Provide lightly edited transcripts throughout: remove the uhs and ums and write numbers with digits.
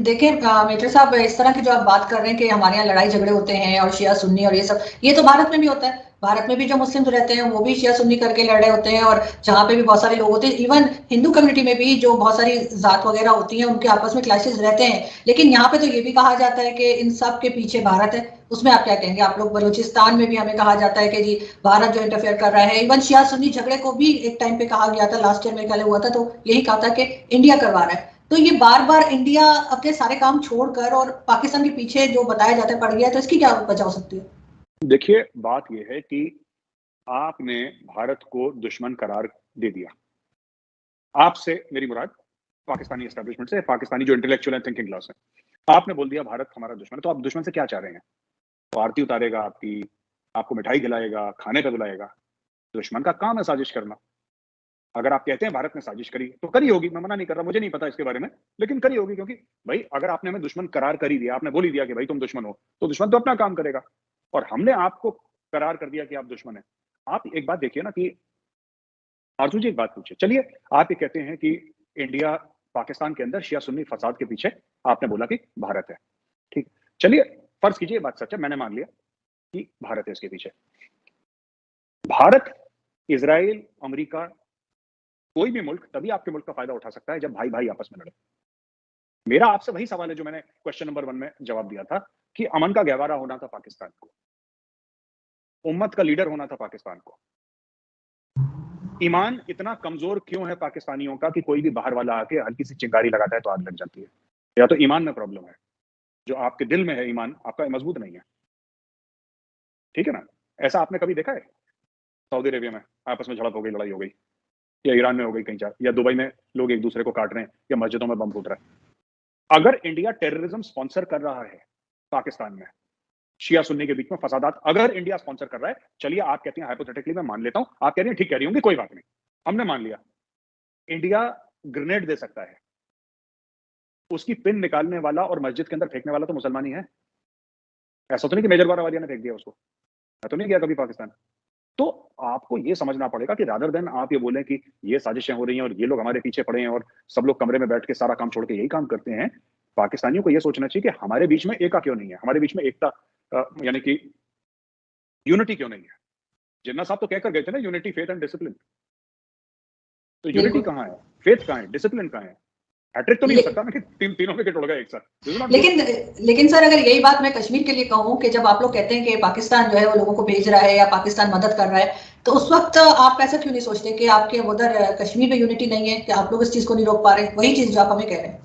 देखिए मेजर साहब, इस तरह की जो आप बात कर रहे हैं कि हमारे यहाँ लड़ाई झगड़े होते हैं और शिया सुन्नी और ये सब, ये तो भारत में भी होता है। भारत में भी जो मुस्लिम रहते हैं वो भी शिया सुन्नी करके लड़ रहे होते हैं, और जहाँ पे भी बहुत सारे लोग होते हैं, इवन हिंदू कम्युनिटी में भी जो बहुत सारी जात वगैरह होती हैं उनके आपस में क्लैशेस रहते हैं। लेकिन यहाँ पे तो ये भी कहा जाता है कि इन सब के पीछे भारत है। उसमें आप क्या कहेंगे? आप लोग बलूचिस्तान में भी हमें कहा जाता है कि जी भारत जो इंटरफेयर कर रहा है। इवन शिया सुन्नी झगड़े को भी एक टाइम पे कहा गया था, लास्ट ईयर में कल हुआ था, तो यही कहा था कि इंडिया करवा रहा है। तो ये बार बार इंडिया अपने सारे काम छोड़कर और पाकिस्तान के पीछे जो बताया जाता है पड़ गया है, तो इसकी क्या वजह हो सकती है? देखिए, बात यह है कि आपने भारत को दुश्मन करार दे दिया। आपसे मेरी मुराद पाकिस्तानी एस्टेब्लिशमेंट से, पाकिस्तानी जो इंटेलेक्चुअल एंड थिंकिंग क्लास है। आपने बोल दिया भारत हमारा दुश्मन है, तो आप दुश्मन से क्या चाह रहे हैं? वो आरती उतारेगा आपकी, आपको मिठाई खिलाएगा, खाने पे बुलाएगा। दुश्मन का काम है साजिश करना। अगर आप कहते हैं भारत ने साजिश करी, तो करी होगी, मैं मना नहीं कर रहा, मुझे नहीं पता इसके बारे में, लेकिन करी होगी, क्योंकि भाई अगर आपने हमें दुश्मन करार कर ही दिया, आपने बोल ही दिया कि भाई तुम दुश्मन हो, तो दुश्मन तो अपना काम करेगा। और हमने आपको करार कर दिया कि आप दुश्मन है। आप एक बात देखिए ना कि आरजू जी एक बात पूछिए, चलिए आप ये कहते हैं कि इंडिया पाकिस्तान के अंदर शिया सुन्नी फसाद के पीछे आपने बोला कि भारत है, ठीक, चलिए फर्ज कीजिए बात सच है, मैंने मान लिया कि भारत है इसके पीछे। भारत, इजराइल, अमेरिका, कोई भी मुल्क तभी आपके मुल्क का फायदा उठा सकता है जब भाई भाई आपस में लड़े। मेरा आपसे वही सवाल है जो मैंने क्वेश्चन नंबर 1 में जवाब दिया था कि अमन का गहवारा होना था पाकिस्तान को, उम्मत का लीडर होना था पाकिस्तान को। ईमान इतना कमजोर क्यों है पाकिस्तानियों का कि कोई भी बाहर वाला आके हल्की सी चिंगारी लगाता है तो आग लग जाती है? या तो ईमान में प्रॉब्लम है, जो आपके दिल में है ईमान आपका मजबूत नहीं है, ठीक है ना? ऐसा आपने कभी देखा है सऊदी अरेबिया में आपस में झड़प हो गई, लड़ाई हो गई, या ईरान में हो गई कहीं जा, या दुबई में लोग एक दूसरे को काट रहे हैं, या मस्जिदों में बम फूट रहा है? अगर इंडिया टेररिज्म स्पॉन्सर कर रहा है पाकिस्तान में, शिया सुन्नी के बीच में फसादात अगर इंडिया स्पॉन्सर कर रहा है, चलिए आप कहते हैं हाइपोथेटिकली, मैं मान लेता हूं, आप कह रही हैं ठीक कह रही होंगी, कोई बात नहीं, हमने मान लिया, इंडिया ग्रेनेड दे सकता है, उसकी पिन निकालने वाला और मस्जिद के अंदर फेंकने वाला तो मुसलमान ही है। ऐसा तो नहीं कि मेजर बारावालिया ने फेंक दिया उसको, मैं तो नहीं गया कभी पाकिस्तान। तो आपको ये समझना पड़ेगा कि रादर देन आप ये बोलें कि ये साजिशें हो रही हैं और ये लोग हमारे पीछे पड़े हैं और सब लोग कमरे में बैठ के सारा काम छोड़ के यही काम करते हैं, पाकिस्तानियों को ये सोचना चाहिए कि हमारे बीच में एकता क्यों नहीं है, हमारे बीच में एकता यानी कि यूनिटी क्यों नहीं है? जिन्ना साहब तो कहकर गए थे ना, यूनिटी, फेथ एंड डिसिप्लिन। तो यूनिटी कहाँ है, फेथ कहाँ है, डिसिप्लिन कहाँ है? हैट्रिक तो नहीं हो सकता ना कि तीनों विकेट उड़ गए एक साथ। लेकिन सर, अगर यही बात मैं कश्मीर के लिए कहूं कि जब आप लोग कहते हैं कि पाकिस्तान जो है वो लोगों को भेज रहा है या पाकिस्तान मदद कर रहा है, तो उस वक्त आप ऐसा क्यों नहीं सोचते कि आपके उधर कश्मीर में यूनिटी नहीं है, कि आप लोग इस चीज को नहीं रोक पा रहे? वही चीज जो आप हमें कह रहे हैं।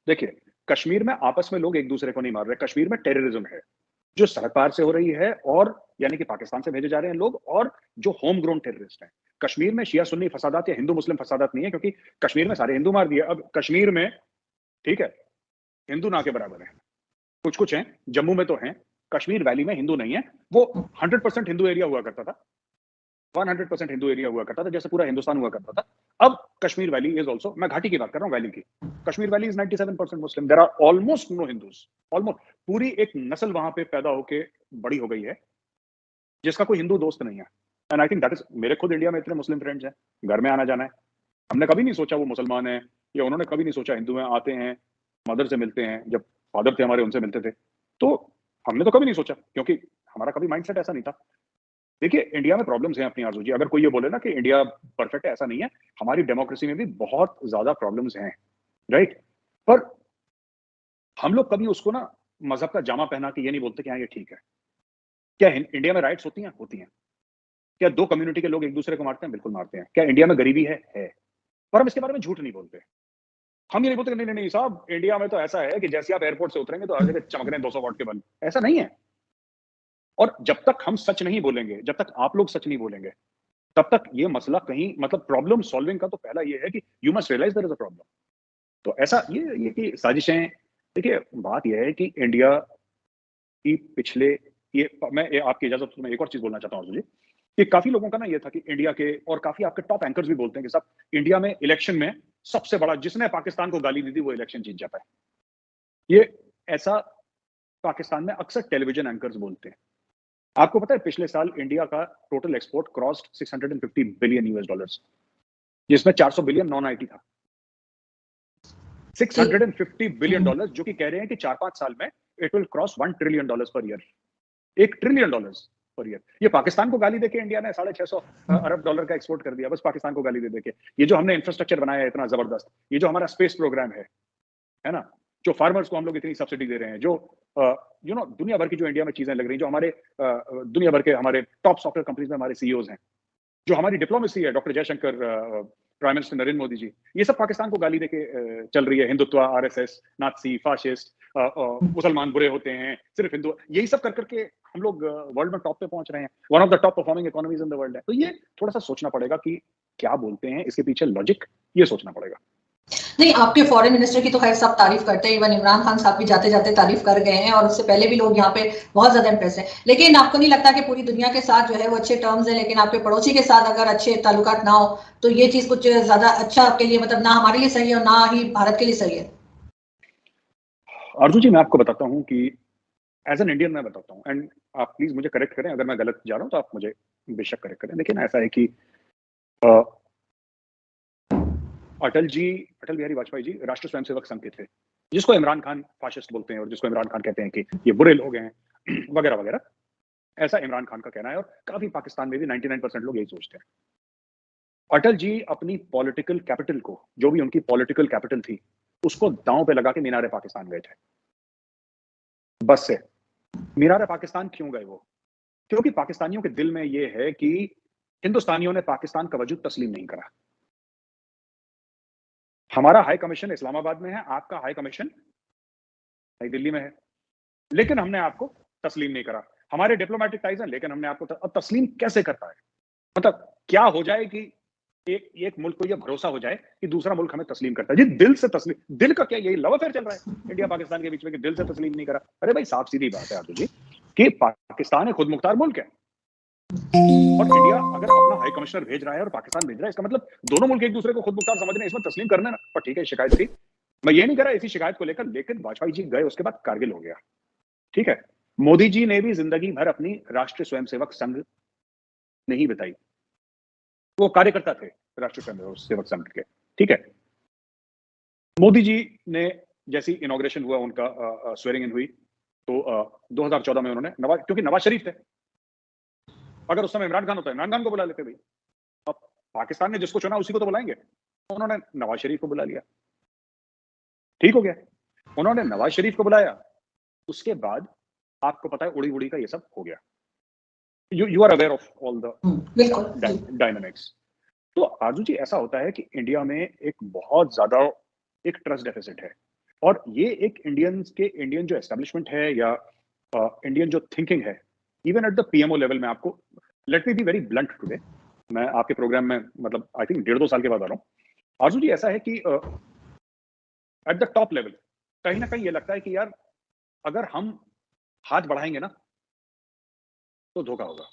देखिए, कश्मीर में आपस में लोग एक दूसरे को नहीं मार रहे, कश्मीर में टेररिज्म है जो सरहद पार से हो रही है, और यानी कि पाकिस्तान से भेजे जा रहे हैं लोग, और जो होम ग्रोन टेररिस्ट हैं। कश्मीर में शिया सुन्नी फसादात या हिंदू मुस्लिम फसादात नहीं है, क्योंकि कश्मीर में सारे हिंदू मार दिए। अब कश्मीर में ठीक है, हिंदू ना के बराबर है, कुछ कुछ हैं, जम्मू में तो हैं, कश्मीर वैली में हिंदू नहीं है। वो 100% हिंदू एरिया हुआ करता था, 100% हिंदू एरिया हुआ करता था, जैसे पूरा हिंदुस्तान हुआ करता था। अब कश्मीर वैली इज ऑल्सो, मैं घाटी की बात कर रहा हूँ, वैली की, Kashmir valley is 97% Muslim, there are almost no Hindus, almost पूरी एक नस्ल वहां पे पैदा होके बड़ी हो गई है जिसका कोई हिंदू दोस्त नहीं है। And I think that is, मेरे खुद इंडिया में इतने मुस्लिम फ्रेंड्स हैं, घर में आना जाना है, हमने कभी नहीं सोचा वो मुसलमान है, या उन्होंने कभी नहीं सोचा हिंदू हैं, आते हैं, मदर से मिलते हैं, जब फादर थे हमारे उनसे मिलते थे, तो हमने तो कभी नहीं सोचा, क्योंकि हमारा कभी माइंडसेट ऐसा नहीं था। देखिए, इंडिया में प्रॉब्लम्स हैं अपनी आरजू जी, अगर कोई ये बोले ना कि इंडिया परफेक्ट है, ऐसा नहीं है, हमारी डेमोक्रेसी में भी बहुत ज्यादा प्रॉब्लम्स हैं, राइट? पर हम लोग कभी उसको ना मजहब का जामा पहना के ये नहीं बोलते कि हाँ ये ठीक है। क्या इंडिया में राइट्स होती हैं? होती हैं। क्या दो कम्युनिटी के लोग एक दूसरे को मारते हैं? बिल्कुल मारते हैं। क्या इंडिया में गरीबी है? है। पर हम इसके बारे में झूठ नहीं बोलते। हम ये नहीं बोलते नहीं नहीं नहीं साहब, इंडिया में तो ऐसा है कि जैसे आप एयरपोर्ट से उतरेंगे तो हर जगह चमक रहे हैं 200 वॉट के बल्ब। ऐसा नहीं है। और जब तक हम सच नहीं बोलेंगे, जब तक आप लोग सच नहीं बोलेंगे, तब तक ये मसला कहीं, मतलब प्रॉब्लम सॉल्विंग का तो पहला ये है कि you must realise there is a problem. तो ऐसा ये कि साजिशें, देखिए बात यह है कि इंडिया की पिछले, ये मैं आपकी इजाजत तो मैं एक और चीज बोलना चाहता हूँ जी, कि काफी लोगों का ना ये था कि इंडिया के, और काफी आपके टॉप एंकर्स भी बोलते हैं कि साहब इंडिया में इलेक्शन में सबसे बड़ा जिसने पाकिस्तान को गाली दी थी वो इलेक्शन जीत जाता है। ये ऐसा पाकिस्तान में अक्सर टेलीविजन एंकर्स बोलते हैं। आपको पता है पिछले साल इंडिया का total export crossed 650 billion US dollars, जिसमें 400 बिलियन नॉन आईटी था। $650 बिलियन, जो कि कह रहे हैं कि 4-5 साल में it will cross $1 trillion per year, $1 trillion per year. ये पाकिस्तान को गाली देके इंडिया ने $650 अरब डॉलर का एक्सपोर्ट कर दिया, बस पाकिस्तान को गाली दे देके। ये जो हमने इंफ्रास्ट्रक्चर बनाया है इतना जबरदस्त, ये जो हमारा स्पेस प्रोग्राम है ना, जो फार्मर्स को हम लोग इतनी सब्सिडी दे रहे हैं, जो दुनिया भर की जो इंडिया में चीजें लग रही हैं, जो हमारे दुनिया भर के हमारे टॉप सॉफ्टवेयर कंपनीज में हमारे सीईओज हैं, जो हमारी डिप्लोमेसी है, doctor Jaishankar, prime minister Narendra Modi ji, ये सब पाकिस्तान को गाली देके चल रही है। हिंदुत्व, आरएसएस, नाज़ी, फाशिस्ट, मुसलमान बुरे होते हैं, सिर्फ हिंदू, यही सब कर करके हम लोग वर्ल्ड में टॉप पे पहुंच रहे हैं। One of the top performing economies in the world है। तो ये थोड़ा सा सोचना पड़ेगा कि क्या बोलते हैं, इसके पीछे लॉजिक, ये सोचना पड़ेगा। नहीं, आपके फॉरेन मिनिस्टर की तो खैर सब तारीफ करते हैं, इवन इमरान खान साहब भी जाते जाते तारीफ कर गए हैं, और उससे पहले भी लोग यहाँ पे बहुत ज्यादा इंप्रेस हैं। लेकिन आपको नहीं लगता कि पूरी दुनिया के साथ जो है वो अच्छे टर्म्स है, लेकिन आपके पड़ोसी के साथ अगर अच्छे ताल्लुकात ना हो तो ये चीज कुछ ज्यादा अच्छा आपके लिए, मतलब ना हमारे लिए सही है और ना ही भारत के लिए सही है? अर्जुन जी, मैं आपको बताता हूँ कि एज एन इंडियन मैं बताता हूँ, एंड आप प्लीज मुझे करेक्ट करें अगर मैं गलत जा रहा हूँ, तो आप मुझे बेशक करेक्ट करें। लेकिन ऐसा है कि अटल बिहारी वाजपेयी जी राष्ट्रीय स्वयंसेवक संघ के थे, जिसको इमरान खान फाशिस्ट बोलते हैं और जिसको इमरान खान कहते हैं कि ये बुरे लोग हैं वगैरह वगैरह, ऐसा इमरान खान का कहना है। और काफी पाकिस्तान में भी 99% लोग यही सोचते हैं। अटल जी अपनी पॉलिटिकल कैपिटल को, जो भी उनकी पॉलिटिकल कैपिटल थी, उसको दांव पे लगा के मीनार पाकिस्तान गए थे, बस से। मीनार पाकिस्तान क्यों गए वो? क्योंकि पाकिस्तानियों के दिल में ये है कि हिंदुस्तानियों ने पाकिस्तान का वजूद तस्लीम नहीं करा। हमारा हाई कमीशन इस्लामाबाद में है, आपका हाई कमीशन नई दिल्ली में है, लेकिन हमने आपको तस्लीम नहीं करा। हमारे डिप्लोमेटिक टाइज हैं, लेकिन हमने आपको अब तस्लीम कैसे करता है? मतलब क्या हो जाए कि एक मुल्क को यह भरोसा हो जाए कि दूसरा मुल्क हमें तस्लीम करता है? जी, दिल से तस्लीम, दिल का क्या यही लव अफेयर चल रहा है इंडिया पाकिस्तान के बीच में कि दिल से तस्लीम नहीं करा? अरे भाई, साफ सीधी बात है आदू जी कि पाकिस्तान एक खुद मुख्तार मुल्क है, और इंडिया अगर अपना हाई कमिश्नर भेज रहा है और पाकिस्तान भेज रहा है, इसका मतलब दोनों मुल्क एक दूसरे को खुद मुख्तार समझ रहे हैं, इसमें तस्लीम करना ना। पर ठीक है, शिकायत थी, मैं ये नहीं कह रहा इसी शिकायत को लेकर, लेकिन वाजपेयी जी गए, उसके बाद कारगिल हो गया, ठीक है। मोदी जी ने भी जिंदगी भर अपनी राष्ट्रीय स्वयंसेवक संघ नहीं बिताई, वो कार्यकर्ता थे राष्ट्रीय स्वयंसेवक संघ के, ठीक है। मोदी जी ने जैसी इनॉग्रेशन हुआ, उनका स्वेरिंग इन हुई, तो 2014 में उन्होंने क्योंकि नवाज शरीफ थे, अगर उस समय इमरान खान होता है, इमरान खान को बुला लेते भाई। अब पाकिस्तान ने जिसको चुना उसी को तो बुलाएंगे, तो उन्होंने नवाज शरीफ को बुला लिया, ठीक हो गया। उन्होंने नवाज शरीफ को बुलाया, उसके बाद आपको पता है उड़ी उड़ी का ये सब हो गया। You are aware of all the dynamics. तो आरजू जी, ऐसा होता है कि इंडिया में एक बहुत ज्यादा एक ट्रस्ट डेफिसिट है, और ये एक इंडियन जो एस्टेब्लिशमेंट है या इंडियन जो थिंकिंग है, even at the PMO level में, आपको let me be very blunt today, मैं आपके प्रोग्राम में मतलब आई थिंक 1.5-2 साल के बाद आ रहा हूँ। आरजू जी, ऐसा है कि एट द टॉप लेवल कहीं ना कहीं ये लगता है कि यार अगर हम हाथ बढ़ाएंगे ना तो धोखा होगा।